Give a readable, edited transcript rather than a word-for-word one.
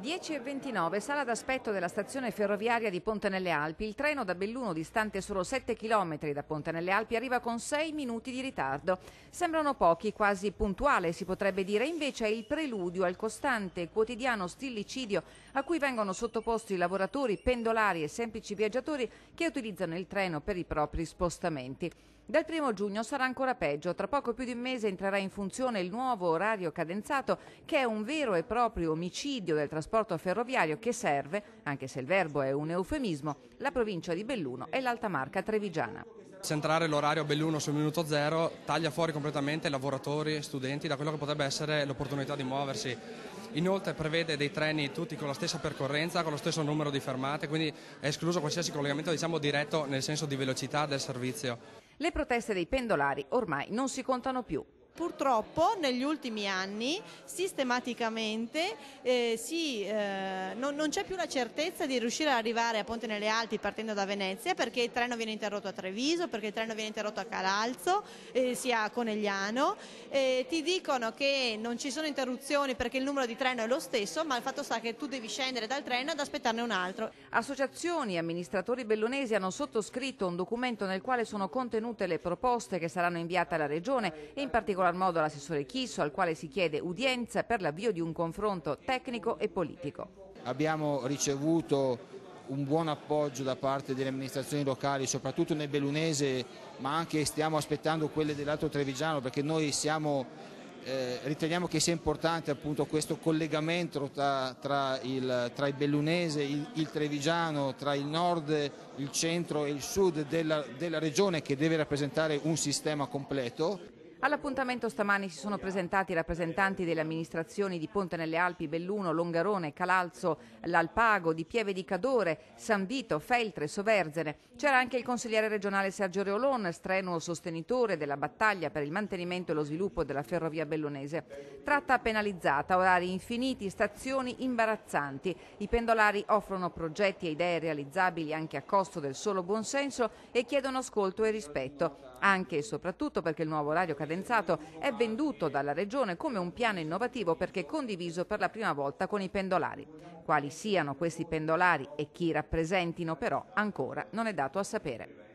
10:29, sala d'aspetto della stazione ferroviaria di Ponte nelle Alpi. Il treno da Belluno, distante solo 7 km da Ponte nelle Alpi, arriva con 6 minuti di ritardo. Sembrano pochi, quasi puntuale si potrebbe dire, invece è il preludio al costante e quotidiano stillicidio a cui vengono sottoposti lavoratori, pendolari e semplici viaggiatori che utilizzano il treno per i propri spostamenti. Dal 1° giugno sarà ancora peggio. Tra poco più di un mese entrerà in funzione il nuovo orario cadenzato, che è un vero e proprio omicidio del trasporto ferroviario che serve, anche se il verbo è un eufemismo, la provincia di Belluno e l'Alta Marca trevigiana. Centrare l'orario a Belluno sul minuto zero taglia fuori completamente lavoratori e studenti da quello che potrebbe essere l'opportunità di muoversi. Inoltre prevede dei treni tutti con la stessa percorrenza, con lo stesso numero di fermate, quindi è escluso qualsiasi collegamento diretto nel senso di velocità del servizio. Le proteste dei pendolari ormai non si contano più. Purtroppo negli ultimi anni sistematicamente non c'è più la certezza di riuscire ad arrivare a Ponte nelle Alpi partendo da Venezia, perché il treno viene interrotto a Treviso, perché il treno viene interrotto a Calalzo, sia a Conegliano. Ti dicono che non ci sono interruzioni perché il numero di treno è lo stesso, ma il fatto sta che tu devi scendere dal treno ed aspettarne un altro. Associazioni e amministratori bellunesi hanno sottoscritto un documento nel quale sono contenute le proposte che saranno inviate alla Regione e in particolar modo all'assessore Chisso, al quale si chiede udienza per l'avvio di un confronto tecnico e politico. Abbiamo ricevuto un buon appoggio da parte delle amministrazioni locali, soprattutto nel bellunese, ma anche stiamo aspettando quelle dell'Alto Trevigiano, perché noi riteniamo che sia importante appunto questo collegamento tra il bellunese, il trevigiano, tra il nord, il centro e il sud della regione, che deve rappresentare un sistema completo. All'appuntamento stamani si sono presentati i rappresentanti delle amministrazioni di Ponte nelle Alpi, Belluno, Longarone, Calalzo, l'Alpago, di Pieve di Cadore, San Vito, Feltre, Soverzene. C'era anche il consigliere regionale Sergio Reolon, strenuo sostenitore della battaglia per il mantenimento e lo sviluppo della ferrovia bellunese. Tratta penalizzata, orari infiniti, stazioni imbarazzanti. I pendolari offrono progetti e idee realizzabili anche a costo del solo buonsenso e chiedono ascolto e rispetto, anche e soprattutto perché il nuovo orario cadenzato è venduto dalla Regione come un piano innovativo perché condiviso per la prima volta con i pendolari. Quali siano questi pendolari e chi rappresentino però ancora non è dato a sapere.